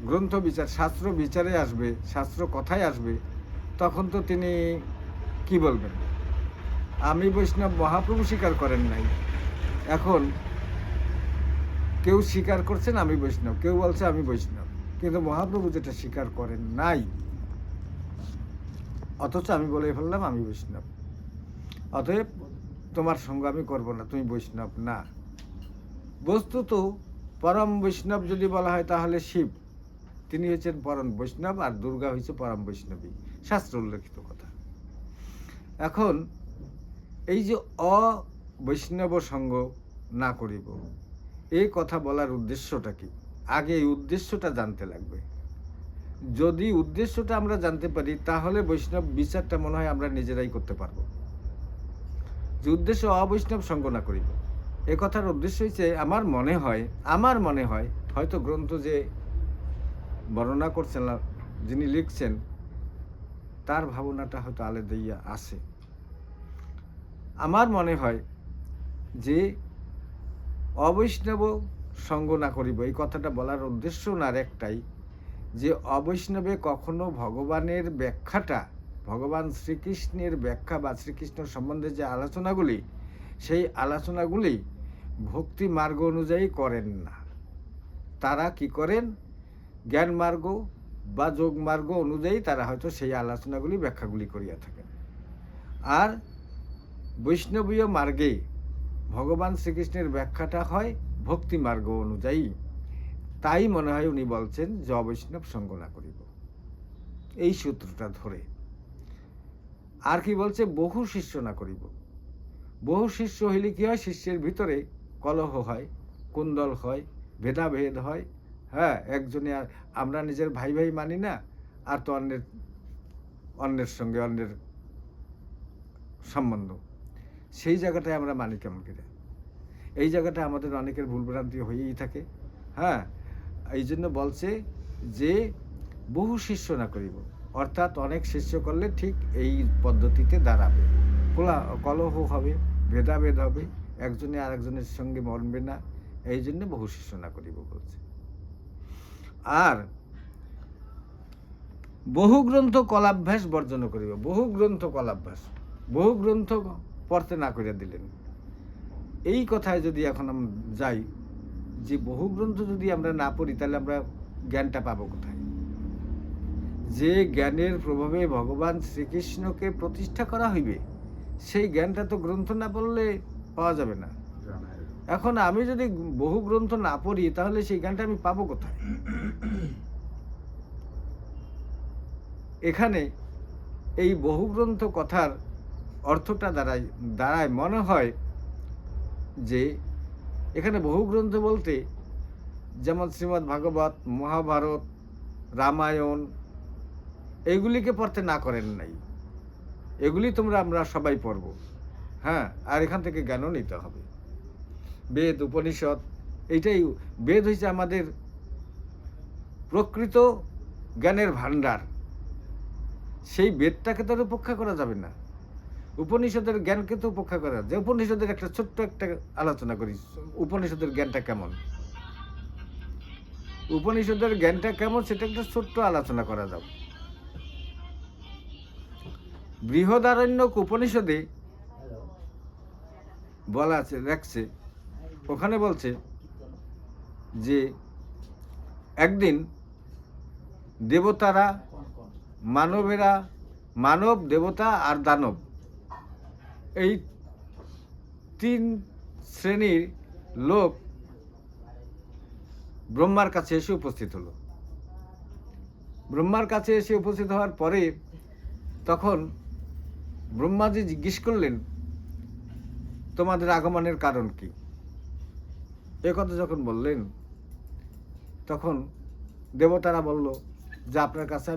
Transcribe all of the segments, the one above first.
গ্রন্থ বিচার, শাস্ত্র বিচারে আসবে, শাস্ত্র কথায় আসবে, তখন তো তিনি কি বলবেন? আমি বৈষ্ণব, মহাপ্রভু স্বীকার করেন নাই। এখন কেউ স্বীকার করছেন আমি বৈষ্ণব, কেউ বলছে আমি বৈষ্ণব, কিন্তু মহাপ্রভু যেটা স্বীকার করেন নাই, অথচ আমি বলে ফেললাম আমি বৈষ্ণব। অতএব তোমার সঙ্গ আমি করব না, তুমি বৈষ্ণব না। বস্তুত পরম বৈষ্ণব যদি বলা হয় তাহলে শিব, তিনি হচ্ছেন পরম বৈষ্ণব, আর দুর্গা হয়েছে পরম বৈষ্ণবী, শাস্ত্র উল্লেখিত কথা। এখন এই যে অবৈষ্ণব সঙ্গ না করিব, এই কথা বলার উদ্দেশ্যটা কি? আগে এই উদ্দেশ্যটা জানতে লাগবে। যদি উদ্দেশ্যটা আমরা জানতে পারি তাহলে বৈষ্ণব বিচারটা মনে হয় আমরা নিজেরাই করতে পারবো। যে উদ্দেশ্য অবৈষ্ণব সঙ্গ না করিব, এ কথার উদ্দেশ্য হচ্ছে আমার মনে হয় হয়তো গ্রন্থ যে বর্ণনা করছেন, যিনি লিখছেন, তার ভাবনাটা হয়তো আলাদাইয়া আছে। আমার মনে হয় যে অবৈষ্ণব সঙ্গ না করিব, এই কথাটা বলার উদ্দেশ্য না একটাই, যে অবৈষ্ণবে কখনো ভগবানের ব্যাখ্যাটা, ভগবান শ্রীকৃষ্ণের ব্যাখ্যা বা শ্রীকৃষ্ণ সম্বন্ধে যে আলোচনাগুলি, সেই আলোচনাগুলি ভক্তি মার্গ অনুযায়ী করেন না। তারা কি করেন? জ্ঞান মার্গ বা যোগ মার্গ অনুযায়ী তারা হয়তো সেই আলোচনাগুলি ব্যাখ্যাগুলি করিয়া থাকেন। আর বৈষ্ণবীয় মার্গে ভগবান শ্রীকৃষ্ণের ব্যাখ্যাটা হয় ভক্তি মার্গ অনুযায়ী। তাই মনে হয় উনি বলছেন যে অবৈষ্ণব সঙ্গ না করিব, এই সূত্রটা ধরে। আর কি বলছে? বহু শিষ্য না করিব। বহু শিষ্য হইলে কি হয়? শিষ্যের ভিতরে কলহ হয়, কুন্দল হয়, ভেদাভেদ হয়। হ্যাঁ, একজনে আর আমরা নিজের ভাই ভাই মানি না, আর তো অন্যের সঙ্গে অন্যের সম্বন্ধ, সেই জায়গাটায় আমরা মানি কেমন করে? এই জায়গাটা আমাদের অনেকের ভুলভ্রান্তি হয়েই থাকে। হ্যাঁ, এই জন্য বলছে যে বহু শিষ্য না করিব, অর্থাৎ অনেক শিষ্য করলে ঠিক এই পদ্ধতিতে দাঁড়াবে, কলহ হবে, ভেদাভেদ হবে, একজনে আরেকজনের সঙ্গে মরবে না, এই জন্য বহু শিষ্য না করিব বলছে। আর বহু গ্রন্থ কলাভ্যাস বর্জন করিব। বহু গ্রন্থ কলাভ্যাস, বহু গ্রন্থ পড়তে না করিয়া দিলেন। এই কথায় যদি এখন আমরা যাই, যে বহু গ্রন্থ যদি আমরা না পড়ি তাহলে আমরা জ্ঞানটা পাবো কোথায়? যে জ্ঞানের প্রভাবে ভগবান শ্রীকৃষ্ণকে প্রতিষ্ঠা করা হইবে, সেই জ্ঞানটা তো গ্রন্থ না পড়লে পাওয়া যাবে না। এখন আমি যদি বহু গ্রন্থ না পড়ি তাহলে সেই জ্ঞানটা আমি পাবো কোথায়? এখানে এই বহু গ্রন্থ কথার অর্থটা দাঁড়ায় মনে হয় যে এখানে বহু গ্রন্থ বলতে যেমন শ্রীমদ্ ভাগবত, মহাভারত, রামায়ণ, এইগুলিকে পড়তে না করেন নাই। এগুলি আমরা সবাই পড়ব। হ্যাঁ, আর এখান থেকে জ্ঞানও নিতে হবে। বেদ, উপনিষদ, এইটাই বেদ হয়েছে আমাদের প্রকৃত জ্ঞানের ভাণ্ডার। সেই বেদটাকে তো আর উপেক্ষা করা যাবে না, উপনিষদের জ্ঞানকে তো উপেক্ষা করা যায়। উপনিষদের একটা ছোট্ট একটা আলোচনা করি, উপনিষদের জ্ঞানটা কেমন, উপনিষদের জ্ঞানটা কেমন সেটা একটা ছোট্ট আলোচনা করা যাক। বৃহদারণ্যক উপনিষদে বলা আছে, দেখছে ওখানে বলছে যে একদিন দেবতারা, মানবেরা, মানব, দেবতা আর দানব, এই তিন শ্রেণীর লোক ব্রহ্মার কাছে এসে উপস্থিত হলো। ব্রহ্মার কাছে এসে উপস্থিত হওয়ার পরে তখন ব্রহ্মাজি জিজ্ঞেস করলেন, তোমাদের আগমনের কারণ কি? এ কথা যখন বললেন তখন দেবতারা বলল যে আপনার কাছে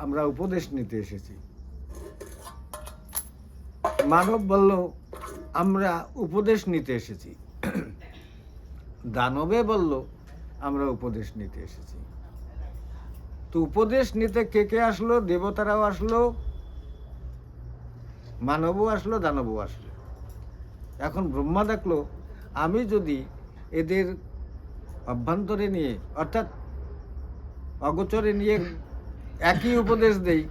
আমরা উপদেশ নিতে এসেছি। মানব বলল আমরা উপদেশ নিতে এসেছি। দানবে বলল আমরা উপদেশ নিতে এসেছি। তো উপদেশ নিতে কে কে আসলো? দেবতারাও আসলো, মানবও আসলো, দানবও আসলো। এখন ব্রহ্মা দেখলো আমি যদি এদের অভ্যন্তরে নিয়ে, অর্থাৎ অগোচরে নিয়ে একই উপদেশ দেই,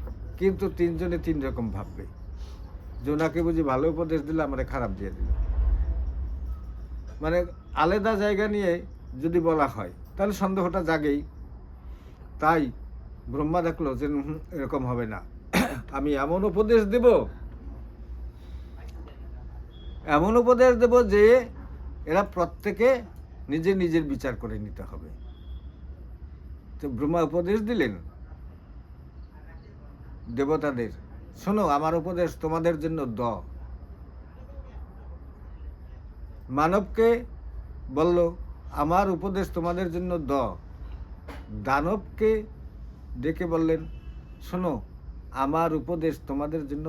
কিন্তু তিনজনে তিন রকম ভাববে। জোনাকে বুঝি ভালো উপদেশ দিল, আমরা খারাপ দিয়ে দিল। মানে আলাদা জায়গা নিয়ে যদি বলা হয় তাহলে সন্দেহটা জাগেই। তাই ব্রহ্মা দেখলো যে এরকম হবে না, আমি এমন উপদেশ দেব যে এরা প্রত্যেকে নিজের নিজের বিচার করে নিতে হবে। তো ব্রহ্মা উপদেশ দিলেন দেবতাদের, শোনো আমার উপদেশ তোমাদের জন্য মানবকে বলল আমার উপদেশ তোমাদের জন্য দানবকে ডেকে বললেন শোনো আমার উপদেশ তোমাদের জন্য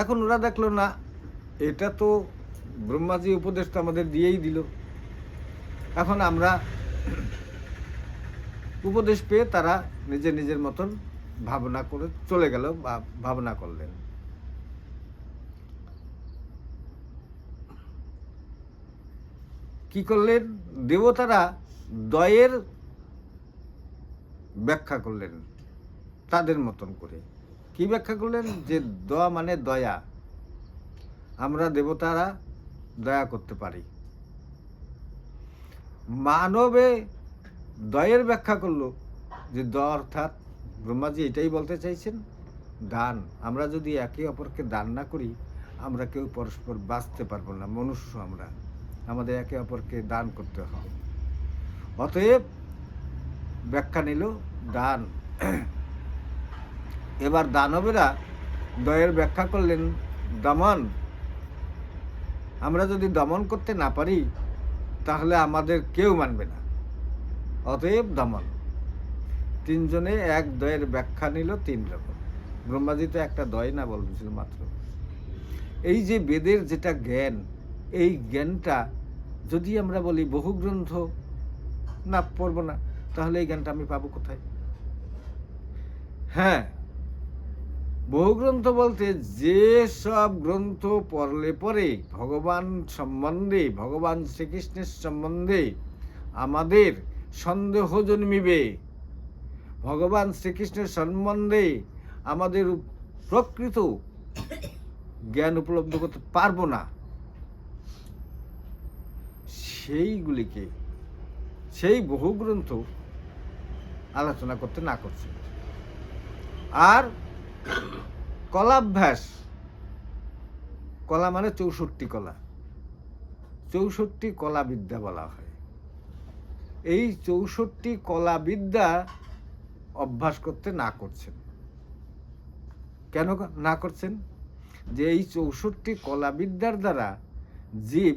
এখন ওরা দেখলো না, এটা তো ব্রহ্মাজি উপদেশ তো আমাদের দিয়েই দিল। এখন আমরা উপদেশ পেয়ে তারা নিজের নিজের মতন ভাবনা করে চলে গেল বা ভাবনা করলেন। কি করলেন? দেবতারা দয়ের ব্যাখ্যা করলেন তাদের মতন করে। কি ব্যাখ্যা করলেন? যে মানে দয়া, আমরা দেবতারা দয়া করতে পারি। মানবে দয়ের ব্যাখ্যা করলো যে অর্থাৎ ব্রহ্মাজি এটাই বলতে চাইছেন দান। আমরা যদি একে অপরকে দান না করি আমরা কেউ পরস্পর বাঁচতে পারবো না। মনুষ্য আমরা, আমাদের একে অপরকে দান করতে হবে। অতএব ব্যাখ্যা নিল দান। এবার দানবেরা দয়ের ব্যাখ্যা করলেন দমন। আমরা যদি দমন করতে না পারি তাহলে আমাদের কেউ মানবে না, অতএব দমন। তিনজনে এক দয়ের ব্যাখ্যা নিল তিন রকম। ব্রহ্মাজি তো একটা দয় না বলছিল মাত্র। এই যে বেদের যেটা জ্ঞান, এই জ্ঞানটা যদি আমরা বলি বহু গ্রন্থ না পড়ব না, তাহলে এই জ্ঞানটা আমি পাবো কোথায়? হ্যাঁ, বহু গ্রন্থ বলতে যে সব গ্রন্থ পড়লে পরে ভগবান সম্বন্ধে, ভগবান শ্রীকৃষ্ণের সম্বন্ধে আমাদের সন্দেহ জন্মিবে, ভগবান শ্রীকৃষ্ণের সম্বন্ধে আমাদের প্রকৃত জ্ঞান উপলব্ধ করতে পারবো না, সেইগুলিকে সেই বহু গ্রন্থ আলোচনা করতে না করছে। আর কলাভ্যাস, কলা মানে 64 কলা, 64 কলা বিদ্যা বলা হয়। এই 64 কলা বিদ্যা অভ্যাস করতে না করছেন। কেন না করছেন? যে এই 64 কলা বিদ্যার দ্বারা জীব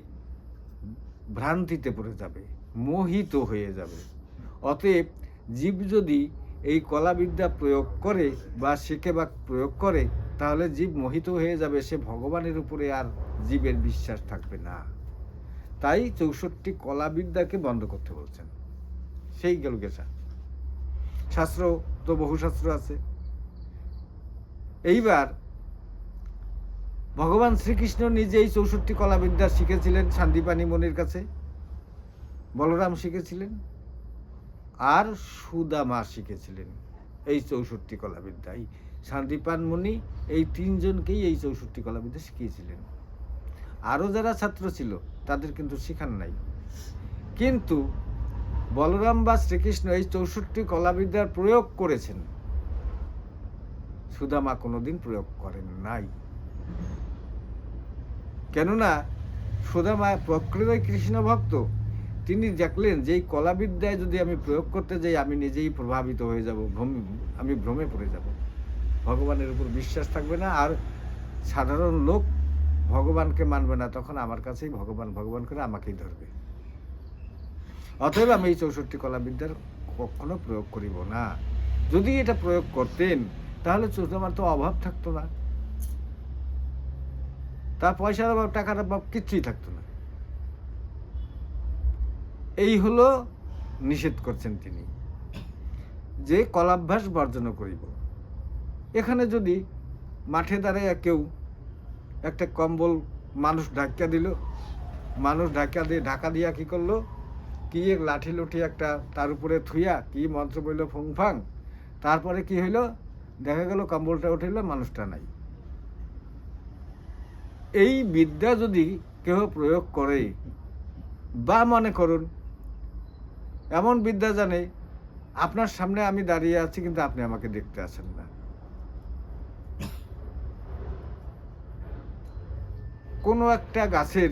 ভ্রান্তিতে পড়ে যাবে, মোহিত হয়ে যাবে। অতএব জীব যদি এই কলাবিদ্যা প্রয়োগ করে বা শিখে বা প্রয়োগ করে তাহলে জীব মোহিত হয়ে যাবে, সে ভগবানের উপরে আর জীবের বিশ্বাস থাকবে না। তাই 64 কলাবিদ্যাকে বন্ধ করতে বলছেন। সেই গেল গেছা। শাস্ত্র তো বহু শাস্ত্র আছে। এইবার ভগবান শ্রীকৃষ্ণ নিজেই 64 কলাবিদ্যা শিখেছিলেন শান্তিপানি মুনির কাছে, বলরাম শিখেছিলেন, আর সুদামা শিখেছিলেন এই 64 কলাবিদ্যা। এই শান্তিপান মুনি এই তিনজনকেই এই 64 কলাবিদ্যা শিখিয়েছিলেন। আরও যারা ছাত্র ছিল তাদের কিন্তু শিখান নাই। কিন্তু বলরাম বা শ্রীকৃষ্ণ এই 64 কলাবিদ্যার প্রয়োগ করেছেন, সুদামা কোনোদিন প্রয়োগ করেন নাই। কেননা সুদামা প্রকৃত কৃষ্ণ ভক্ত। তিনি দেখলেন যে এই কলাবিদ্যায় যদি আমি প্রয়োগ করতে যাই আমি নিজেই প্রভাবিত হয়ে যাব, আমি ভ্রমে পড়ে যাব, ভগবানের উপর বিশ্বাস থাকবে না, আর সাধারণ লোক ভগবানকে মানবে না, তখন আমার কাছেই ভগবান ভগবান করে আমাকেই ধরবে। অতএব আমি এই 64 কলাবিদ্যার কখনো প্রয়োগ করিব না। যদি এটা প্রয়োগ করতেন তাহলে সুদামার তো অভাব থাকতো না, তার পয়সার অভাব, টাকার অভাব কিচ্ছুই থাকতো না। এই হলো নিষেধ করছেন তিনি, যে কলাভ্যাস বর্জন করিব। এখানে যদি মাঠে দাঁড়ায় কেউ একটা কম্বল মানুষ ঢাকা দিল, মানুষ ঢাকা দিয়া কি করলো, কি এক লাঠি লুঠি একটা তার উপরে থুইয়া কি মন্ত্র বলল ফুংফাং, তারপরে কি হইল, দেখা গেল কম্বলটা উঠিল, মানুষটা নাই। এই বিদ্যা যদি কেউ প্রয়োগ করে, বা মনে করুন এমন বিদ্যা জানে আপনার সামনে আমি দাঁড়িয়ে আছি কিন্তু আপনি আমাকে দেখতে আসেন না, কোনো একটা গাছের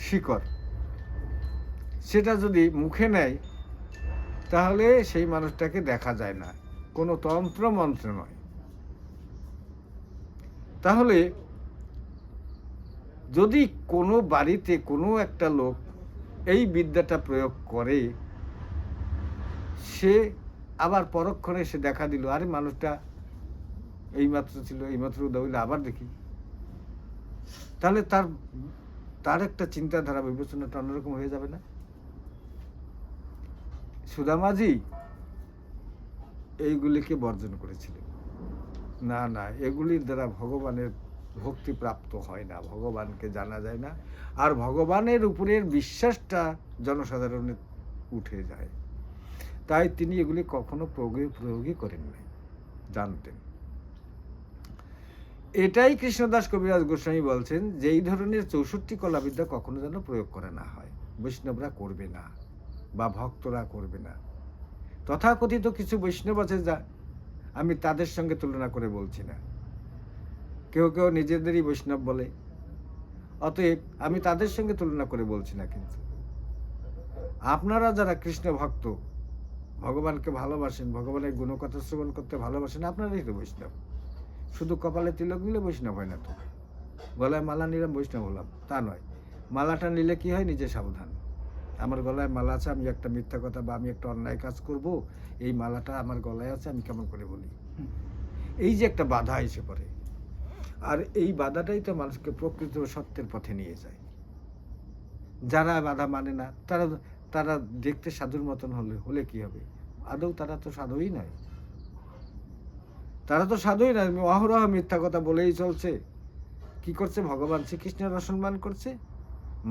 শিকড় সেটা যদি মুখে নেয় তাহলে সেই মানুষটাকে দেখা যায় না, কোনো তন্ত্র মন্ত্র নয়। তাহলে যদি কোনো বাড়িতে কোনো একটা লোক এই বিদ্যাটা প্রয়োগ করে, সে আবার পরক্ষণে সে দেখা দিল, আরে মানুষটা এইমাত্র ছিল, এইমাত্র উদয় হইলে আবার দেখি, তাহলে তার একটা চিন্তাধারা বিবেচনাটা অন্যরকম হয়ে যাবে না? সুদামাজি এইগুলিকে বর্জন করেছিলেন, না না, এগুলির দ্বারা ভগবানের ভক্তি প্রাপ্ত হয় না, ভগবানকে জানা যায় না, আর ভগবানের উপরের বিশ্বাসটা জনসাধারণের উঠে যায়। তাই তিনি এগুলি কখনো প্রয়োগই করেন নাই, জানতেন। এটাই কৃষ্ণদাস কবিরাজ গোস্বামী বলছেন যে এই ধরনের 64 কলাবিদ্যা কখনো যেন প্রয়োগ করা না হয়, বৈষ্ণবরা করবে না বা ভক্তরা করবে না। তথাকথিত কিছু বৈষ্ণব আছে, যা আমি তাদের সঙ্গে তুলনা করে বলছি না, কেউ কেউ নিজেদেরই বৈষ্ণব বলে, অতএব আমি তাদের সঙ্গে তুলনা করে বলছি না। কিন্তু আপনারা যারা কৃষ্ণ ভক্ত, ভগবানকে ভালোবাসেন, ভগবানের গুণকথা শ্রবণ করতে ভালোবাসেন, আপনারাই তো বৈষ্ণব। শুধু কপালে তিলক নিলে বৈষ্ণব হয় না তো, গলায় মালা নিলাম বৈষ্ণব হলাম তা নয়। মালাটা নিলে কি হয়, নিজে সাবধান। আমার গলায় মালা আছে, আমি একটা মিথ্যা কথা বা আমি একটা অন্যায় কাজ করব, এই মালাটা আমার গলায় আছে, আমি কেমন করে বলি, এই যে একটা বাধা এসে পড়ে। আর এই বাধাটাই তো মানুষকে প্রকৃত সত্যের পথে নিয়ে যায়। যারা বাধা মানে না, তারা দেখতে সাধুর মতন হলে কি হবে, আদৌ তারা তো সাধুই নয়, তারা তো সাধুই নয়, অহরহ মিথ্যা কথা বলেই চলছে। কি করছে, ভগবান শ্রীকৃষ্ণের অসম্মান করছে,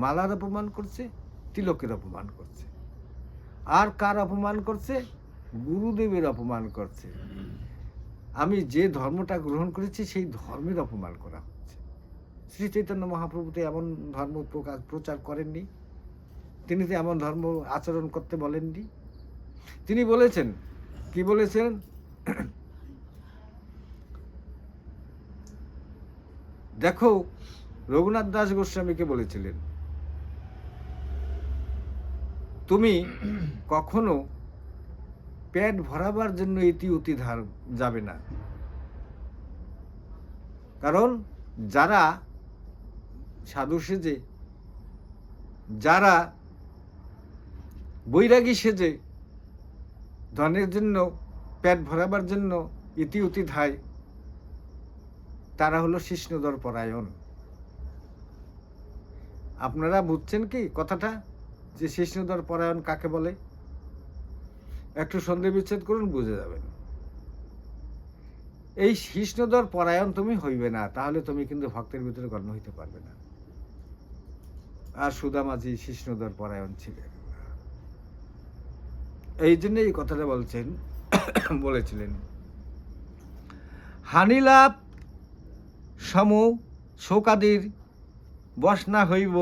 মালার অপমান করছে, তিলকের অপমান করছে, আর কার অপমান করছে, গুরুদেবের অপমান করছে। আমি যে ধর্মটা গ্রহণ করেছি সেই ধর্মের অপমান করা হচ্ছে। শ্রী চৈতন্য মহাপ্রভু তো এমন ধর্ম প্রচার করেননি, তিনি তো এমন ধর্ম আচরণ করতে বলেননি। তিনি বলেছেন, কি বলেছেন, দেখো রঘুনাথ দাস গোস্বামীকে বলেছিলেন, তুমি কখনো পেট ভরাবার জন্য ইতি উতি ধার যাবে না, কারণ যারা সাধু সেজে, যারা বৈরাগী সেজে ধনের জন্য, পেট ভরাবার জন্য ইতি উতি ধায়, তারা হলো শিষ্ণোদর পরায়ণ। আপনারা বুঝছেন কি কথাটা, যে শিষ্ণোদর পরায়ণ কাকে বলে? একটু সন্ধি বিচ্ছেদ করুন, বুঝে যাবেন। এই শিষ্ণোদর পরায়ণ তুমি হইবে না, তাহলে তুমি কিন্তু ভক্তের ভিতরে গণ্য হইতে পারবে না। আর সুদামাজি শিষ্ণোদর পরায়ণ ছিলেন, এই জন্য এই কথাটা বলেছিলেন, হানিলাভ সম শোকাদির বশ না হইব,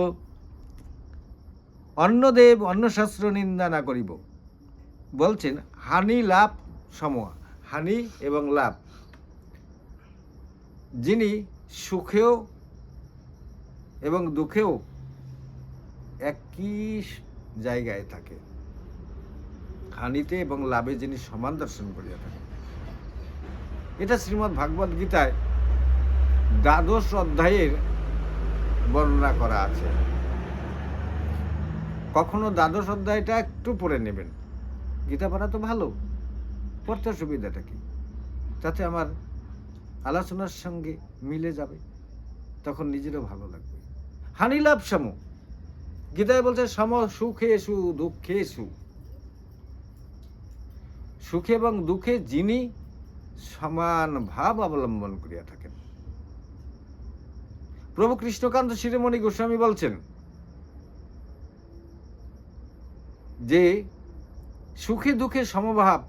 অন্নদেব অন্নশাস্ত্র নিন্দা না করিব। বলছেন হানি লাভ সম, হানি এবং লাভ, যিনি সুখেও এবং দুঃখেও একই জায়গায় থাকে, হানিতে এবং লাভে যিনি সমান দর্শন করিয়া থাকেন। এটা শ্রীমদ্ ভাগবত গীতায় 12 অধ্যায়ের বর্ণনা করা আছে। কখনো 12 অধ্যায়টা একটু পড়ে নেবেন, গীতা পড়া তো ভালো, পড়তে সুবিধাটা কি, তাতে আমার আলোচনার সঙ্গে মিলে যাবে, তখন নিজেরও ভালো লাগবে। হানি লাভ সম, গীতায় বলছে সম সুখেষু দুঃখেষু, সুখে এবং দুঃখে যিনি সমান ভাব অবলম্বন করিয়া থাকেন। প্রভু কৃষ্ণকান্ত শিরোমণি গোস্বামী বলছেন, যে সুখে দুঃখে সমভাব,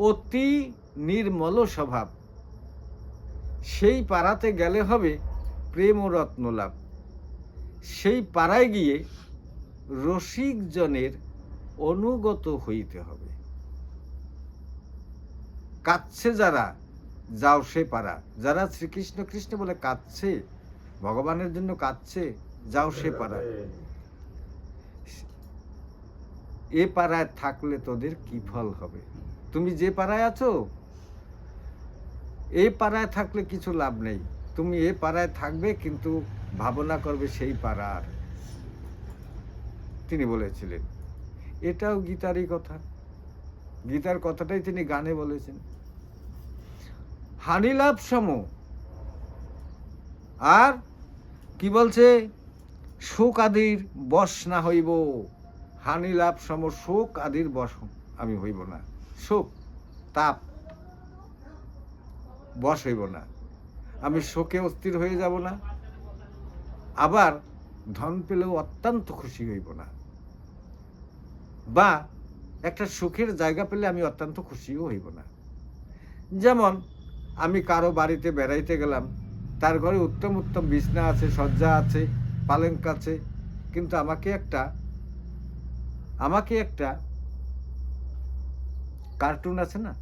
অতি নির্মল স্বভাব, সেই পাড়াতে গেলে হবে প্রেম ও রত্ন লাভ। সেই পাড়ায় গিয়ে রসিকজনের অনুগত হইতে হবে। কাঁদছে যারা, যাও সে পাড়া। যারা শ্রীকৃষ্ণ কৃষ্ণ বলে কাঁদছে, ভগবানের জন্য কাঁদছে, যাও সে পাড়া। এ পাড়ায় থাকলে তোদের কি ফল হবে? তুমি যে পাড়ায় আছো, এই পাড়ায় থাকলে কিছু লাভ নেই। তুমি এ পাড়ায় থাকবে, কিন্তু ভাবনা করবে সেই পাড়ার। তিনি বলেছিলেন। এটাও গীতারই কথা। গীতার কথাটাই তিনি গানে বলেছেন। হানি লাভ সম। আর কি বলছে? শোক আদির বশ না হইব। হানি লাভ সম, শোক আদির বশ আমি হইব না। শোক, তাপ বশ হইব না। আমি শোকে অস্থির হয়ে যাব না, আবার ধন পেলেও অত্যন্ত খুশি হইব না, বা একটা সুখের জায়গা পেলে আমি অত্যন্ত খুশিও হইব না। যেমন আমি কারো বাড়িতে বেড়াইতে গেলাম, তার ঘরে উত্তম উত্তম বিছনা আছে, শয্যা আছে, পালঙ্ক আছে, কিন্তু আমাকে একটা কার্টুন আছে না,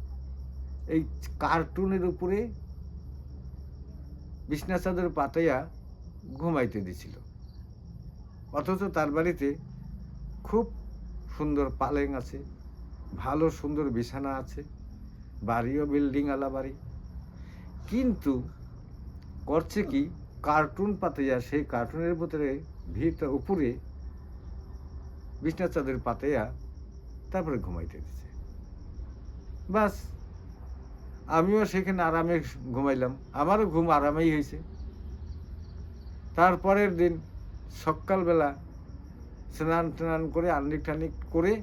এই কার্টুনের উপরে বিছনা চাদর পাতাইয়া ঘুমাইতে দিছিল। অথচ তার বাড়িতে খুব সুন্দর পালেং আছে, ভালো সুন্দর বিছানা আছে, বাড়িও বিল্ডিং আলা বাড়ি, কিন্তু করছে কি? কার্টুন পাতাইয়া সেই কার্টুনের উপরে বিছনা চাদর পাতাইয়া তারপরে ঘুমাইতে দিছে। বাস, আমিও সেখানে আরামে ঘুমাইলাম, আমারও ঘুম আরামেই হয়েছে। তারপরের দিন সকালবেলা স্নান টান করে, আনিক টানিক করে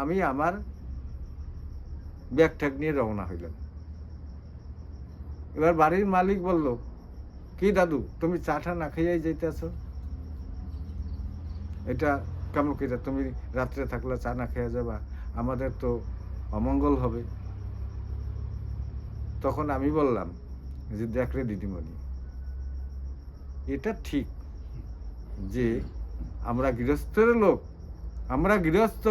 আমি আমার ব্যাগ ট্যাগ নিয়ে রওনা হইলাম। এবার বাড়ির মালিক বলল, কি দাদু, তুমি চাটা না খাইয়াই যাইতেছ? এটা কেমন করে? তুমি রাত্রে থাকলে চা না খেয়ে যাবা, আমাদের তো অমঙ্গল হবে। তখন আমি বললাম যে, দেখ রে দিদিমণি, এটা ঠিক যে আমরা গৃহস্থের লোক, আমরা গৃহস্থ,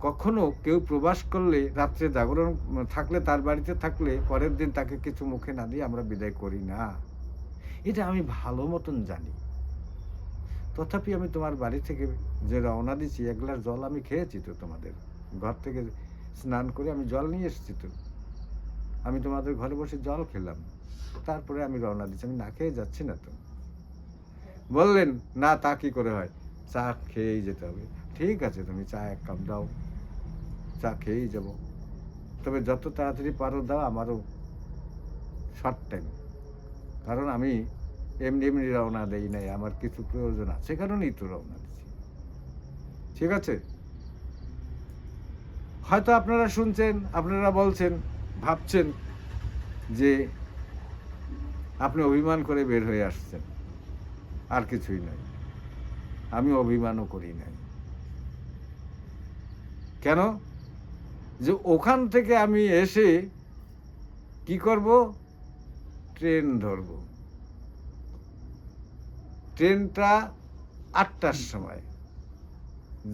কখনো কেউ প্রবাস করলে, রাত্রে জাগরণ থাকলে, তার বাড়িতে থাকলে পরের দিন তাকে কিছু মুখে না দিয়ে আমরা বিদায় করি না। এটা আমি ভালো মতন জানি। তথাপি আমি তোমার বাড়ি থেকে যে রওনা দিচ্ছি, এক গ্লাস জল আমি খেয়েছি তো, তোমাদের ঘর থেকে স্নান করে আমি জল নিয়ে এসেছি তো, আমি তোমাদের ঘরে বসে জল খেলাম, তারপরে আমি রওনা দিচ্ছি, আমি না খেয়ে যাচ্ছি না তো। বললেন, না, তা কি করে হয়? চা খেয়েই যেতে হবে। ঠিক আছে, তুমি চা এক কাপ দাও, চা খেয়েই যাব, তবে যত তাড়াতাড়ি পারো দাও, আমারও শর্ট টাইম, কারণ আমি এমনি এমনি রওনা দেই নাই, আমার কিছু প্রয়োজন আছে, কারণেই তো রওনা দিচ্ছি। ঠিক আছে? হয়তো আপনারা শুনছেন, আপনারা বলছেন, ভাবছেন যে আপনি অভিমান করে বের হয়ে আসছেন, আর কিছুই নাই। আমি অভিমানও করি নাই। কেন? যে ওখান থেকে আমি এসে কি করব? ট্রেন ধরব। ট্রেনটা 8টার সময়।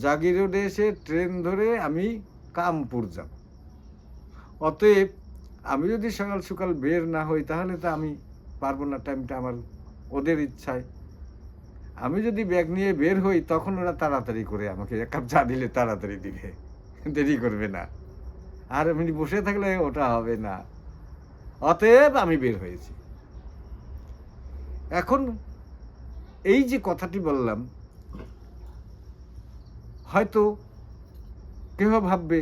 জাগি রোডে এসে ট্রেন ধরে আমি কামপুর যাব। অতএব আমি যদি সকাল সকাল বের না হই, তাহলে তো আমি পারবো না, টাইমটা আমার ওদের ইচ্ছায়। আমি যদি ব্যাগ নিয়ে বের হই, তখন ওরা তাড়াতাড়ি করে আমাকে এক কাপ চা দিলে তাড়াতাড়ি দিবে, দেরি করবে না। আর আমি বসে থাকলে ওটা হবে না। অতএব আমি বের হয়েছি। এখন এই যে কথাটি বললাম, হয়তো কেউ ভাববে,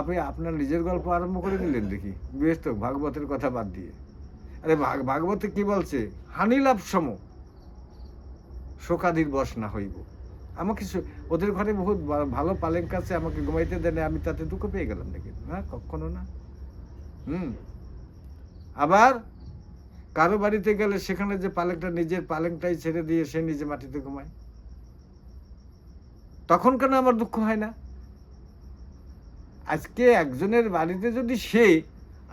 আপনি আপনার নিজের গল্প আরম্ভ করে দিলেন দেখি, বেশ তো, ভাগবতের কথা বাদ দিয়ে। আরে ভাগবতে কি বলছে? হানি লাভ সম, শোকাদির বশ না হইব। আমাকে ওদের ঘরে বহুত ভালো পালেঙ্ক আছে, আমাকে ঘুমাইতে দেন, আমি তাতে দুঃখ পেয়ে গেলাম নাকি? না, কখনো না। আবার কারো বাড়িতে গেলে সেখানে যে পালেঙ্কটা, নিজের পালেঙ্কটাই ছেড়ে দিয়ে সে নিজে মাটিতে ঘুমায়। তখন কেন আমার দুঃখ হয় না? আজকে একজনের বাড়িতে যদি সে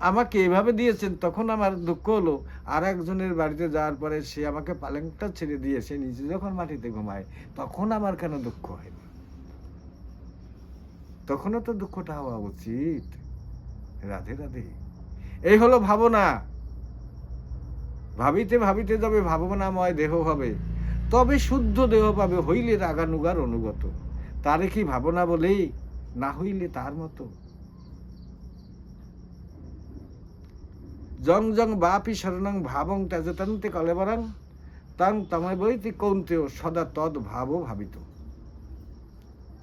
আমাকে এভাবে দিয়েছেন তখন আমার দুঃখ হলো, আর একজনের বাড়িতে যাওয়ার পরে সে আমাকে পালংটা ছেড়ে দিয়ে সে নিজে যখন মাটিতে ঘুমায় তখন আমার কেন দুঃখ হয় না? তখনও তো দুঃখটা হওয়া উচিত। রাধে রাধে। এই হলো ভাবনা। ভাবিতে ভাবিতে যাবে ভাবনাময় দেহ হবে, তবে শুদ্ধ দেহ পাবে, হইলে রাগানুগার অনুগত। তারে কি ভাবনা বলেই, না হইলে তার মতো। জং জং বাপি শরণং ভাবং ত্যাজতান্তে কলেবরং তাং তময় বইতে কৌন্তেয় সদা তদ ভাব ভাবিত।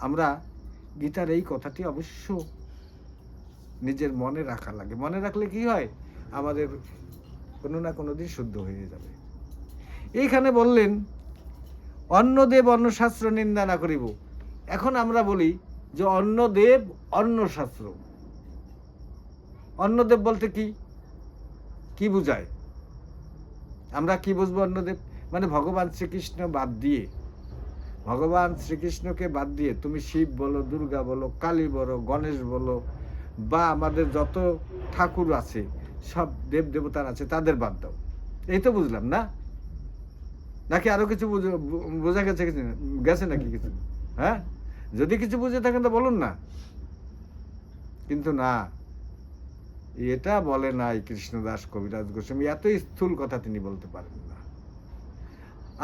আমরা গীতার এই কথাটি অবশ্য নিজের মনে রাখা লাগে। মনে রাখলে কি হয়, আমাদের কোনো না কোনো দিন শুদ্ধ হয়ে যাবে। এইখানে বললেন অন্নদেব অন্নশাস্ত্র নিন্দা না করিব। এখন আমরা বলি যে অন্নদেব অন্নশাস্ত্র। অন্নদেব বলতে কি কি বুঝায়? আমরা কি বুঝবো অন্নদেব? মানে ভগবান শ্রীকৃষ্ণ বাদ দিয়ে, ভগবান শ্রীকৃষ্ণকে বাদ দিয়ে তুমি শিব বলো, দুর্গা বলো, কালী বলো, গণেশ বলো, বা আমাদের যত ঠাকুর আছে, সব দেব দেবতার আছে, তাদের বাদ দাও। এই তো বুঝলাম না? নাকি আরো কিছু বোঝা গেছে? গেছে নাকি কিছু? হ্যাঁ, যদি কিছু বুঝে থাকেন তো বলুন না। কিন্তু না, এটা বলে নাই কৃষ্ণদাস কবিরাজ গোস্বামী। এত স্থূল কথা তিনি বলতে পারেন না।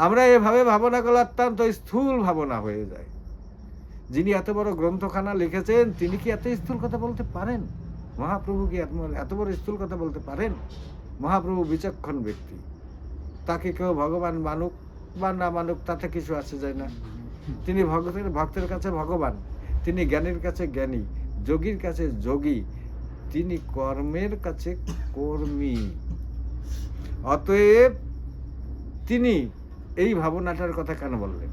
আমরা এভাবে ভাবনা করলে অত্যন্ত স্থূল ভাবনা হয়ে যায়। যিনি এত বড় গ্রন্থখানা লিখেছেন তিনি কি এত স্থূল কথা বলতে পারেন? মহাপ্রভু কি এত বড় স্থূল কথা বলতে পারেন? মহাপ্রভু বিচক্ষণ ব্যক্তি, তাকে কেউ ভগবান মানুক বা না মানুক তাতে কিছু আসে যায় না। তিনি ভক্তের কাছে ভগবান, তিনি জ্ঞানীর কাছে জ্ঞানী, যোগীর কাছে যোগী, তিনি কর্মের কাছে কর্মী। অতএব তিনি এই ভাবনাটার কথা কেন বললেন?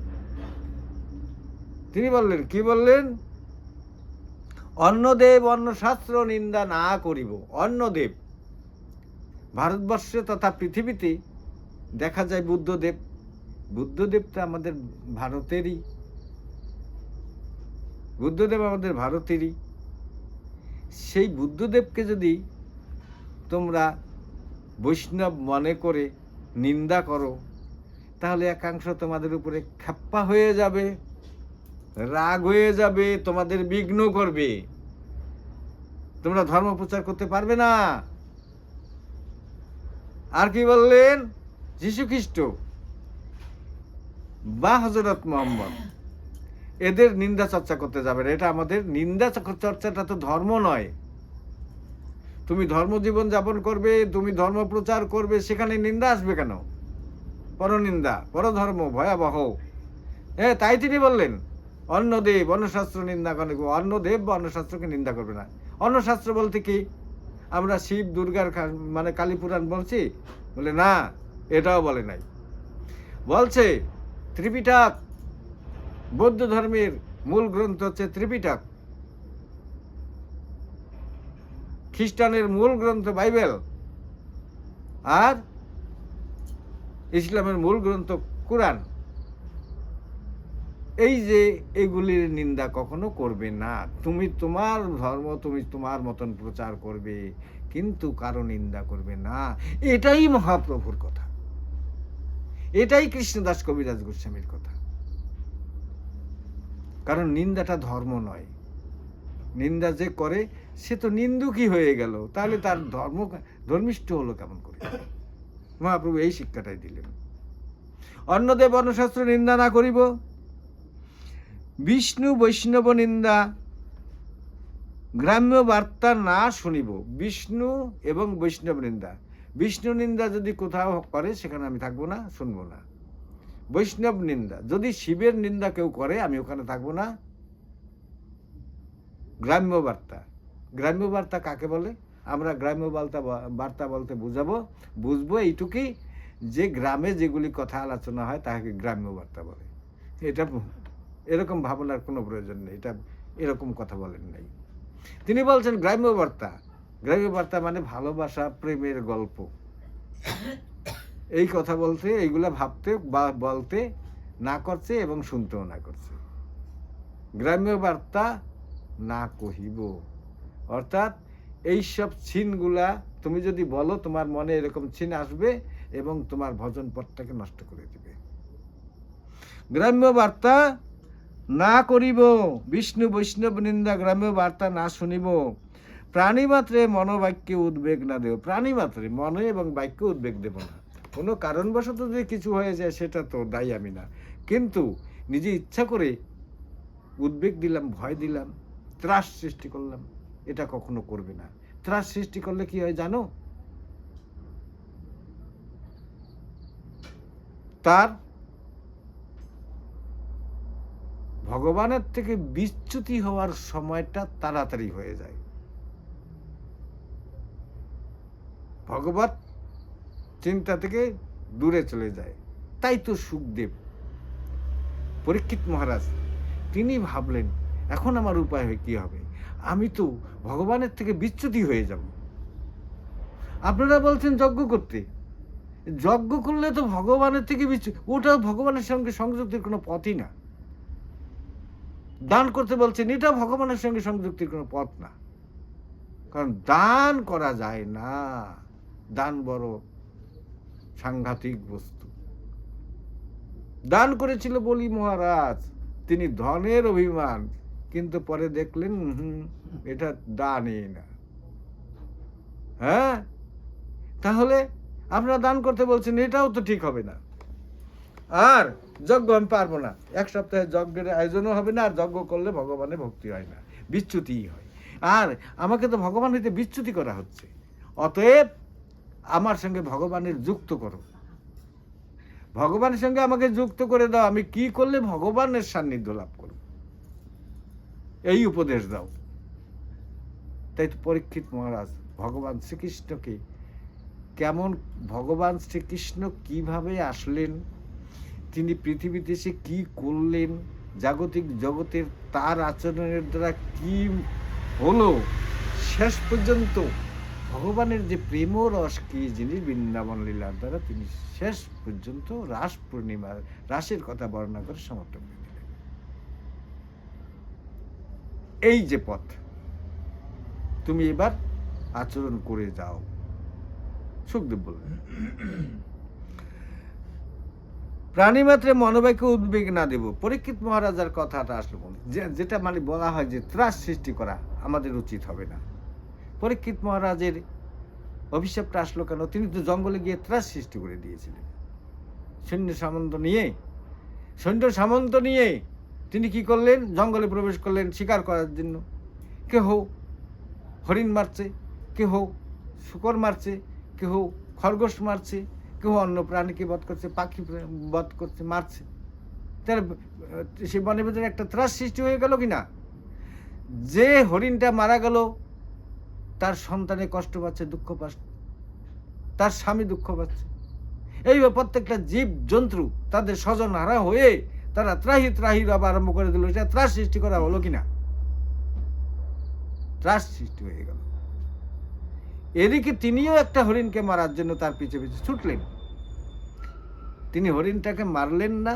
তিনি বললেন, কি বললেন? অন্নদেব অন্নশাস্ত্র নিন্দা না করিব। অন্নদেব, ভারতবর্ষে তথা পৃথিবীতে দেখা যায় বুদ্ধদেব। বুদ্ধদেব তো আমাদের ভারতেরই, বুদ্ধদেব আমাদের ভারতেরই। সেই বুদ্ধদেবকে যদি তোমরা বৈষ্ণব মনে করে নিন্দা করো, তাহলে একাংশ তোমাদের উপরে খাপ্পা হয়ে যাবে, রাগ হয়ে যাবে, তোমাদের বিঘ্ন করবে, তোমরা ধর্ম প্রচার করতে পারবে না। আর কি বললেন? যীশু খ্রিস্ট বা হযরত মুহাম্মদ, এদের নিন্দা চর্চা করতে যাবে না। এটা আমাদের নিন্দা চর্চাটা তো ধর্ম নয়। তুমি ধর্মজীবন যাপন করবে, তুমি ধর্ম প্রচার করবে, সেখানে নিন্দা আসবে কেন? পরনিন্দা, পরধর্ম ভয়াবহ। তাই তিনি বললেন অন্নদেব অন্নশাস্ত্র নিন্দা করে। অন্নদেব বা অন্নশাস্ত্রকে নিন্দা করবে না। অন্নশাস্ত্র বলতে কি? আমরা শিব দুর্গার মানে কালী পুরাণ বলছি? বলে না, এটাও বলে নাই। বলছে ত্রিপিটক, বৌদ্ধ ধর্মের মূল গ্রন্থ হচ্ছে ত্রিপিটক, খ্রিস্টানের মূল গ্রন্থ বাইবেল, আর ইসলামের মূল গ্রন্থ কুরআন। এই যে এগুলির নিন্দা কখনো করবে না। তুমি তোমার ধর্ম তুমি তোমার মতন প্রচার করবে, কিন্তু কারো নিন্দা করবে না। এটাই মহাপ্রভুর কথা, এটাই কৃষ্ণদাস কবিরাজ গোস্বামীর কথা। কারণ নিন্দাটা ধর্ম নয়। নিন্দা যে করে সে তো নিন্দুকই হয়ে গেল, তাহলে তার ধর্মিষ্ঠ হলো কেমন করে? মহাপ্রভু এই শিক্ষাটাই দিলেন। অন্নদেব অন্নশাস্ত্র নিন্দা না করিব। বিষ্ণু বৈষ্ণব নিন্দা, গ্রাম্য বার্তা না শুনিব। বিষ্ণু এবং বৈষ্ণব নিন্দা, বিষ্ণু নিন্দা যদি কোথাও করে সেখানে আমি থাকবো না, শুনবো না। বৈষ্ণব নিন্দা, যদি শিবের নিন্দা কেউ করে আমি ওখানে থাকবো না। গ্রাম্য বার্তা, গ্রাম্য বার্তা কাকে বলে? আমরা গ্রাম্য বার্তা বলতে বুঝবো এইটুকুই যে গ্রামে যেগুলি কথা আলোচনা হয় তাকে গ্রাম্য বার্তা বলে। এটা এরকম ভাবনার কোনো প্রয়োজন নেই, এটা এরকম কথা বলেন নাই। তিনি বলছেন গ্রাম্য বার্তা। গ্রাম্য বার্তা মানে ভালোবাসা, প্রেমের গল্প। এই কথা বলতে, এইগুলা ভাবতে বা বলতে না করছে এবং শুনতেও না করছে। গ্রাম্য বার্তা না কহিব। অর্থাৎ এইসব ছিনগুলা তুমি যদি বলো, তোমার মনে এরকম ছিন আসবে এবং তোমার ভজন পথটাকে নষ্ট করে দিবে। গ্রাম্য বার্তা না করিব, বিষ্ণু বৈষ্ণব নিন্দা, গ্রাম্য বার্তা না শুনিব। প্রাণীমাত্রে মনোবাক্যে উদ্বেগ না দেব। প্রাণীমাত্রে মনে এবং বাক্যে উদ্বেগ দেব না। কোনো কারণবশত যদি কিছু হয়ে যায় সেটা তো দায়ী আমি না, কিন্তু নিজে ইচ্ছা করে উদ্বেগ দিলাম, ভয় দিলাম, ত্রাস সৃষ্টি করলাম, এটা কখনো করবে না। ত্রাস সৃষ্টি করলে কি হয় জানো? তার ভগবানের থেকে বিচ্যুতি হওয়ার সময়টা তাড়াতাড়ি হয়ে যায়। ভগবত চিন্তা থেকে দূরে চলে যায়। তাই তো সুখদেব, পরীক্ষিত মহারাজ, তিনি ভাবলেন এখন আমার উপায় কি হবে? আমি তো ভগবানের থেকে বিচ্যুতি হয়ে যাব। আপনারা বলছেন যজ্ঞ করতে, যজ্ঞ করলে তো ভগবানের থেকে ওটা ভগবানের সঙ্গে সংযুক্তির কোনো পথই না। দান করতে বলছেন, এটা ভগবানের সঙ্গে সংযুক্তির কোনো পথ না। কারণ দান করা যায় না। দান বড় সাংঘাতিক বস্তু। দান করেছিল বলি মহারাজ, তিনি ধনের অভিমান, কিন্তু পরে দেখলেন এটা দানই না। হ্যাঁ, তাহলে আপনারা দান করতে বলছেন, এটাও তো ঠিক হবে না। আর যজ্ঞ আমি পারবো না, এক সপ্তাহে যজ্ঞের আয়োজনও হবে না, আর যজ্ঞ করলে ভগবানের ভক্তি হয় না, বিচ্যুতিই হয়। আর আমাকে তো ভগবান হইতে বিচ্যুতি করা হচ্ছে। অতএব আমার সঙ্গে ভগবানের যুক্ত করো, ভগবানের সঙ্গে আমাকে যুক্ত করে দাও। আমি কি করলে ভগবানের সান্নিধ্য লাভ করব, এই উপদেশ দাও। তাই তো পরীক্ষিত মহারাজ ভগবান শ্রীকৃষ্ণকে কেমন, ভগবান শ্রীকৃষ্ণ কিভাবে আসলেন, তিনি পৃথিবীতে এসে কি করলেন, জাগতিক জগতের তার আচরণের দ্বারা কি হলো, শেষ পর্যন্ত ভগবানের যে প্রেম রস কি জিনিস, বৃন্দাবন লীলার দ্বারা তিনি শেষ পর্যন্ত রাস পূর্ণিমার রাসের কথা বর্ণনা করে সমাপ্ত করে দিলেন। এই যে পথ, তুমি এবার আচরণ করে যাও। সুখদেব বললেন, প্রাণীমাত্রে মনোবাক্যে উদ্বেগ না দেব। পরীক্ষিত মহারাজার কথাটা আসলো, যেটা মানে বলা হয় যে ত্রাস সৃষ্টি করা আমাদের উচিত হবে না। পরীক্ষিত মহারাজের অভিশাপটা আসলো কেন? তিনি তো জঙ্গলে গিয়ে ত্রাস সৃষ্টি করে দিয়েছিলেন। সৈন্য সামন্ত নিয়ে তিনি কি করলেন? জঙ্গলে প্রবেশ করলেন শিকার করার জন্য। কেহ হরিণ মারছে, কেহ শূকর মারছে, কেহ খরগোশ মারছে, কেউ অন্য প্রাণীকে বধ করছে, পাখি বধ করছে, মারছে। তাহলে সে বনের ভিতরে একটা ত্রাস সৃষ্টি হয়ে গেল কিনা? যে হরিণটা মারা গেল তার সন্তানে কষ্ট পাচ্ছে, দুঃখ পাচ্ছে, তার স্বামী দুঃখ পাচ্ছে। এইভাবে প্রত্যেকটা জীব জন্তু তাদের স্বজন হারা হয়ে তারা ত্রাহি ত্রাহি রব আরম্ভ করে দিল। এটা ত্রাস সৃষ্টি করা হলো কিনা? ত্রাস সৃষ্টি হয়ে গেল। এদিকে তিনিও একটা হরিণকে মারার জন্য তার পিছে পিছে ছুটলেন। তিনি হরিণটাকে মারলেন না,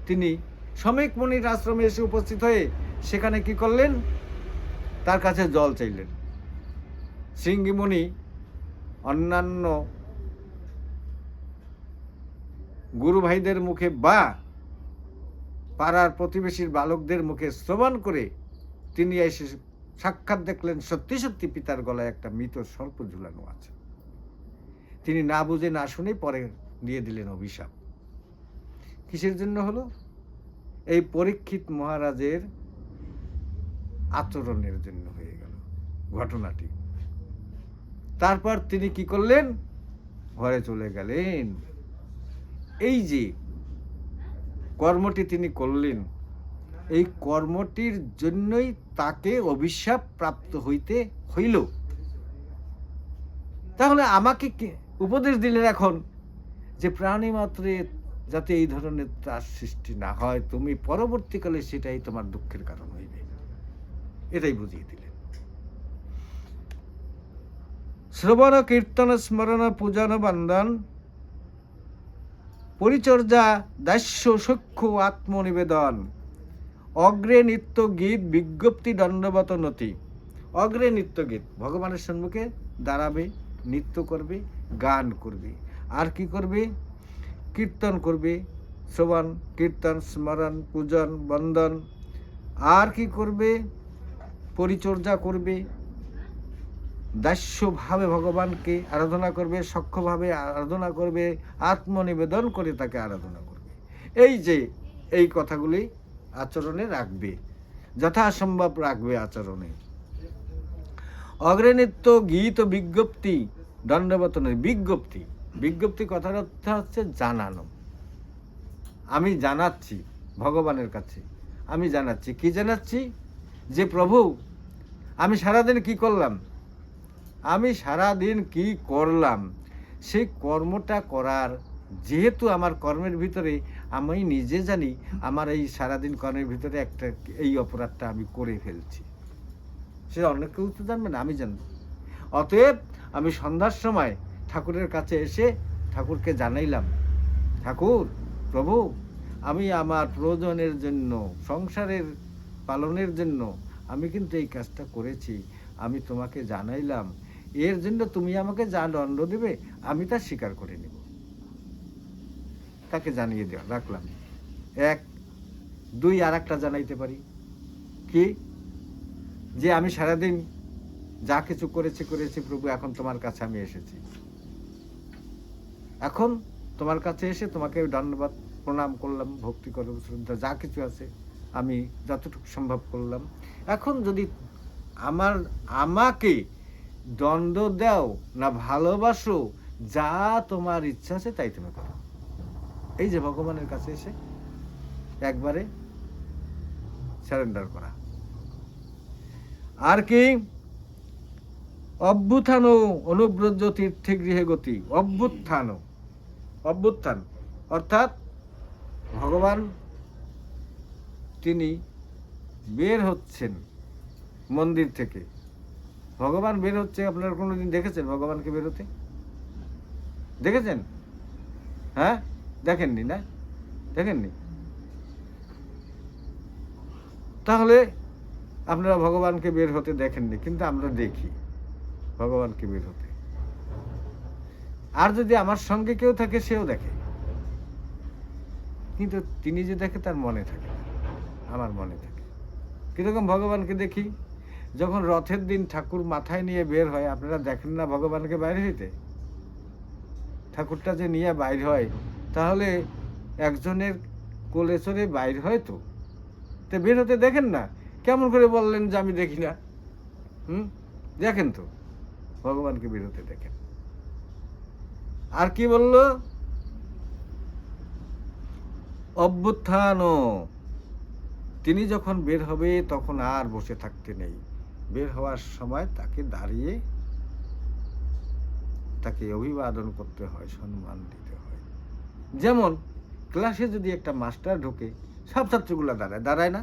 তিনি সমীক মুনির আশ্রমে এসে উপস্থিত হয়ে সেখানে কি করলেন? তার কাছে জল চাইলেন। শৃঙ্গী মুনি অন্যান্য গুরু ভাইদের মুখে বা পাড়ার প্রতিবেশীর বালকদের মুখে শ্রবণ করে তিনি এসে সাক্ষাৎ দেখলেন সত্যি সত্যি পিতার গলায় একটা মৃত সর্প ঝুলানো আছে। তিনি না বুঝে না শুনে পরে দিয়ে দিলেন অভিশাপ। কিসের জন্য হলো? এই পরীক্ষিত মহারাজের আচরণের জন্য হয়ে গেল ঘটনাটি। তারপর তিনি কি করলেন? ঘরে চলে গেলেন। এই যে কর্মটি তিনি করলেন, এই কর্মটির জন্যই তাকে অভিশাপ প্রাপ্ত হইতে হইল। তাহলে আমাকে উপদেশ দিলেন এখন যে প্রাণী মাত্রে যাতে এই ধরনের ত্রাস সৃষ্টি না হয়, তুমি পরবর্তীকালে সেটাই তোমার দুঃখের কারণ হইবে, এটাই বুঝিয়ে দিলেন। শ্রবণ কীর্তন স্মরণ পূজন বন্দন পরিচর্যা দাস্য সখ্য আত্মনিবেদন। অগ্রে নিত্য গীত বিজ্ঞপ্তি দণ্ডবত নতি। অগ্রে নিত্য গীত, ভগবানের সম্মুখে দাঁড়াবে, নৃত্য করবে, গান করবে। আর কি করবে? কীর্তন করবে, শ্রবণ কীর্তন স্মরণ পূজন বন্দন। আর কি করবে? পরিচর্যা করবে, দাস্যভাবে ভগবানকে আরাধনা করবে, সখ্যভাবে আরাধনা করবে, আত্মনিবেদন করে তাকে আরাধনা করবে। এই যে এই কথাগুলি আচরণে রাখবে, যথাসম্ভব রাখবে আচরণে। অগ্রনিত্য গীত বিজ্ঞপ্তি দণ্ডবতনের। বিজ্ঞপ্তি, বিজ্ঞপ্তি কথার অর্থ হচ্ছে জানানো। আমি জানাচ্ছি ভগবানের কাছে, আমি জানাচ্ছি। কি জানাচ্ছি? যে প্রভু আমি সারাদিন কি করলাম, আমি সারাদিন কি করলাম, সেই কর্মটা করার, যেহেতু আমার কর্মের ভিতরে আমি নিজে জানি আমার এই সারাদিন কর্মের ভিতরে একটা এই অপরাধটা আমি করে ফেলছি, সেটা অন্য কেউ তো জানবে না, আমি জানব। অতএব আমি সন্ধ্যার সময় ঠাকুরের কাছে এসে ঠাকুরকে জানাইলাম, ঠাকুর প্রভু আমি আমার প্রয়োজনের জন্য, সংসারের পালনের জন্য আমি কিন্তু এই কাজটা করেছি, আমি তোমাকে জানাইলাম, এর জন্য তুমি আমাকে যা দণ্ড দেবে আমি তা স্বীকার করে নেব। তাকে জানিয়ে দেওয়া রাখলাম। এক, দুই, আর একটা জানাইতে পারি কি, যে আমি সারাদিন যা কিছু করেছি প্রভু, এখন তোমার কাছে আমি এসেছি, এখন তোমার কাছে এসে তোমাকে ধন্যবাদ প্রণাম করলাম, ভক্তি করলাম, শ্রদ্ধা যা কিছু আছে আমি যতটুকু সম্ভব করলাম। এখন যদি আমাকে দণ্ড দাও না ভালোবাসো, যা তোমার ইচ্ছা আছে তাই তুমি করো। এই যে ভগবানের কাছে এসে একবারে সারেন্ডার করা। আর কি? অভ্যুত্থান অনুব্রজ তীর্থে গৃহে গতি। অভ্যুত্থান অর্থাৎ ভগবান তিনি বের হচ্ছেন মন্দির থেকে। ভগবান বের হচ্ছে, আপনারা কোনোদিন দেখেছেন ভগবানকে বের হতে? দেখেছেন? হ্যাঁ, দেখেননি না? দেখেননি? তাহলে আপনারা ভগবানকে বের হতে দেখেননি, কিন্তু আমরা দেখি ভগবানকে বের হতে। আর যদি আমার সঙ্গে কেউ থাকে সেও দেখে, কিন্তু তিনি যে দেখে তার মনে থাকে, আমার মনে থাকে। কিরকম ভগবানকে দেখি? যখন রথের দিন ঠাকুর মাথায় নিয়ে বের হয়, আপনারা দেখেন না ভগবানকে বাইরে হইতে? ঠাকুরটা যে নিয়ে বাইর হয়, তাহলে একজনের কোলে চড়ে বাইর হয় তো বের হতে দেখেন না? কেমন করে বললেন যে আমি দেখি না? দেখেন তো, ভগবানকে বের হতে দেখেন। আর কি বলল? অভ্যুত্থান, তিনি যখন বের হবে তখন আর বসে থাকতে নেই। বের হওয়ার সময় তাকে দাঁড়িয়ে তাকে অভিবাদন করতে হয়, সম্মান দিতে হয়। যেমন ক্লাসে যদি একটা মাস্টার ঢোকে, সব ছাত্রগুলো দাঁড়ায় না?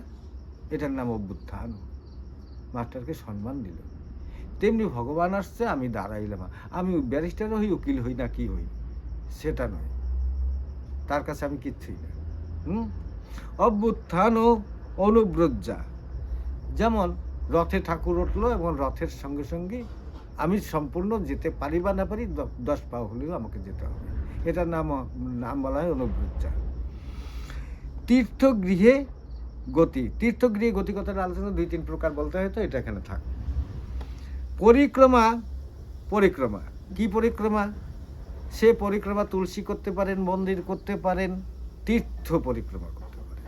এটার নাম অভ্যুত্থান, মাস্টারকে সম্মান দিল। তেমনি ভগবান আসছে, আমি দাঁড়াইলাম। আমি ব্যারিস্টার হই, উকিল হই না কি হই, সেটা নয়, তার কাছে আমি কিচ্ছুই না। অভ্যুত্থান ও অনুব্রজ্জা, যেমন রথে ঠাকুর উঠলো এবং রথের সঙ্গে সঙ্গে আমি সম্পূর্ণ যেতে পারি বা না পারি, 10 পা হলেও আমাকে যেতে হবে, এটার নাম বলা হয় অনুব্রজ্জা। তীর্থগৃহে গতি। তীর্থগৃহে গতি কথাটা আলোচনা 2-3 প্রকার বলতে হয়, তো এটা এখানে থাক। পরিক্রমা, পরিক্রমা কি পরিক্রমা? সে পরিক্রমা তুলসী করতে পারেন, মন্দির করতে পারেন, তীর্থ পরিক্রমা করতে পারেন।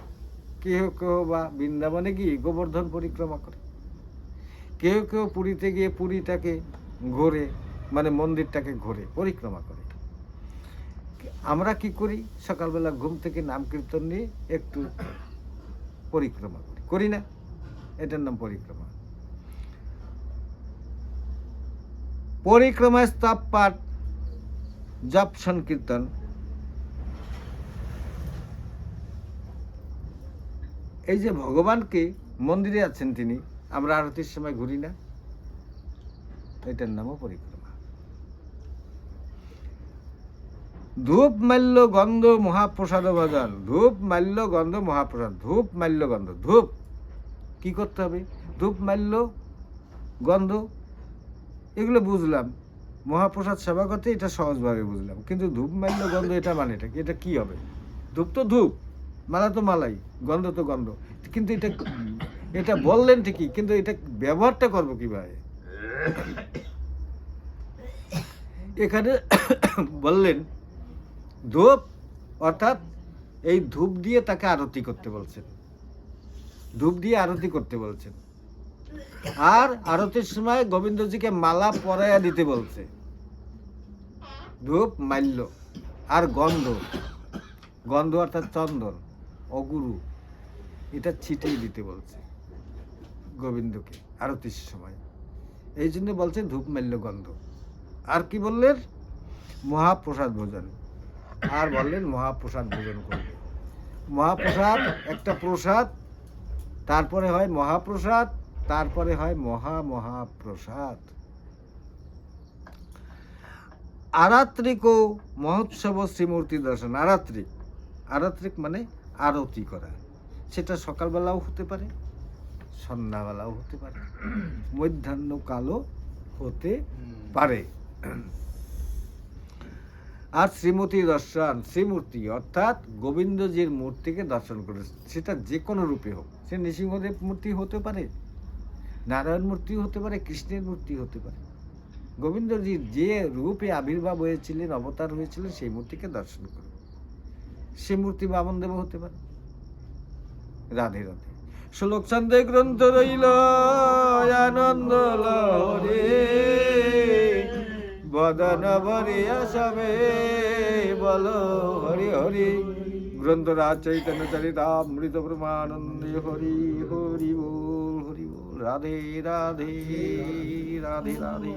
কেউ কেউ বা বৃন্দাবনে গিয়ে গোবর্ধন পরিক্রমা করে, কেউ কেউ পুরীতে গিয়ে পুরীটাকে ঘোরে, মানে মন্দিরটাকে ঘোরে, পরিক্রমা করে। আমরা কি করি? সকালবেলা ঘুম থেকে নাম কীর্তন নিয়ে একটু পরিক্রমা করি না? এটার নাম পরিক্রমা। পরিক্রমা, স্তব পাঠ, জপ সংকীর্তন, এই যে ভগবানকে মন্দিরে আছেন তিনি, আমরা আরতির সময় ঘুরি না? এটার নামও পরিক্রমা। ধূপ মাল্য গন্ধ মহাপ্রসাদ ভজন, ধূপ মাল্য গন্ধ মহাপ্রসাদ, ধূপ মাল্য গন্ধ। ধূপ কি করতে হবে, ধূপ মাল্য গন্ধ এগুলো বুঝলাম, মহাপ্রসাদ সেবা করতে এটা সহজভাবে বুঝলাম, কিন্তু ধূপ মাল্য গন্ধ এটা মানে এটা কি হবে? ধূপ তো ধূপ, মালা তো মালাই, গন্ধ তো গন্ধ, কিন্তু এটা বললেন ঠিকই, কিন্তু এটা ব্যবহারটা করবো কিভাবে? এখানে বললেন ধূপ, অর্থাৎ এই ধূপ দিয়ে তাকে আরতি করতে বলছেন, ধূপ দিয়ে আরতি করতে বলছেন। আর আরতির সময় গোবিন্দজিকে মালা পরাইয়া দিতে বলছে। ধূপ মাল্য আর গন্ধ, গন্ধ অর্থাৎ চন্দন অগুরু, এটা ছিটিয়ে দিতে বলছে গোবিন্দকে আরতির সময়। এই জন্য বলছে ধূপ মাল্য গন্ধ। আর কি বললেন? মহাপ্রসাদ ভোজন। আর বললেন মহাপ্রসাদ ভোজন করবে। মহাপ্রসাদ একটা প্রসাদ, তারপরে হয় মহাপ্রসাদ, তারপরে হয় মহাপ্রসাদ। আরাত্রিক ও মহোৎসব শ্রীমূর্তি দর্শন। আরাত্রিক, আরাত্রিক মানে আরতি করা, সেটা সকালবেলাও হতে পারে, সন্ধ্যাবেলাও হতে পারে, মধ্যাহ্নকালও হতে পারে। আর শ্রীমতী দর্শন, শ্রীমূর্তি অর্থাৎ গোবিন্দজির মূর্তিকে দর্শন করে, সেটা যে কোনো রূপে হোক, সে নৃসিংহদেব মূর্তি হতে পারে, নারায়ণ মূর্তি হতে পারে, কৃষ্ণের মূর্তি হতে পারে। গোবিন্দজির যে রূপে আবির্ভাব হয়েছিলেন, অবতার হয়েছিলেন, সেই মূর্তিকে দর্শন করে। সে মূর্তি বামনদেব হতে পারে। রাধে রাধে। শ্লোক ছন্দে গ্রন্থ রইল আনন্দ লহরে, বদন ভরিয়া সবে বল হরি হরি। গ্রন্থরাজ চৈতন্য চরিতামৃত ব্রহ্মানন্দে হরি হরি বল হরি বল। রাধে রাধে রাধে রাধে।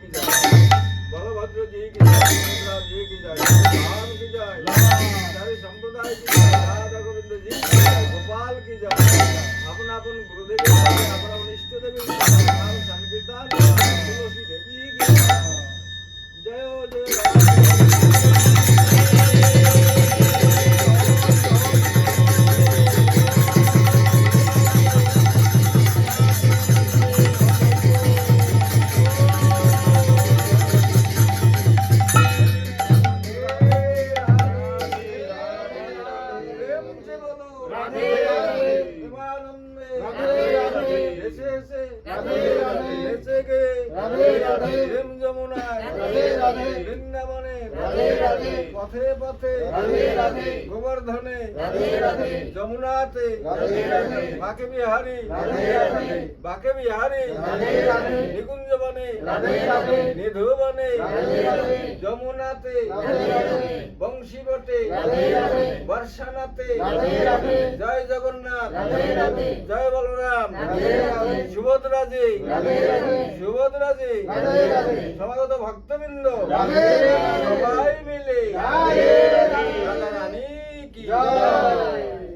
की जय, बलभद्र जी की जय, सुभद्रा जी की जय, राम की जय, सारे संप्रदाय की जय, राधा गोविंद जी की जय, गोपाल की जय। अपन अपन गुरुदेव की जय, अपन अपन इष्ट देवी की जय, नाम संकीर्तन तुलसी देवी की जय। जय हो जय राम। পথে পথে গোবর্ধনে যমুনাতে বাকে বিহারী বাকে বিহারী নিকুঞ্জ বনে নিধু বনে যমুনাতে বংশী বটে বর্ষানাতে জয় জগন্নাথ জয় বলরাম সুভদ্রাজি সুভদ্রাজি সমাগত ভক্তবৃন্দ সবাই মিলে রাধা রানী কি জয়।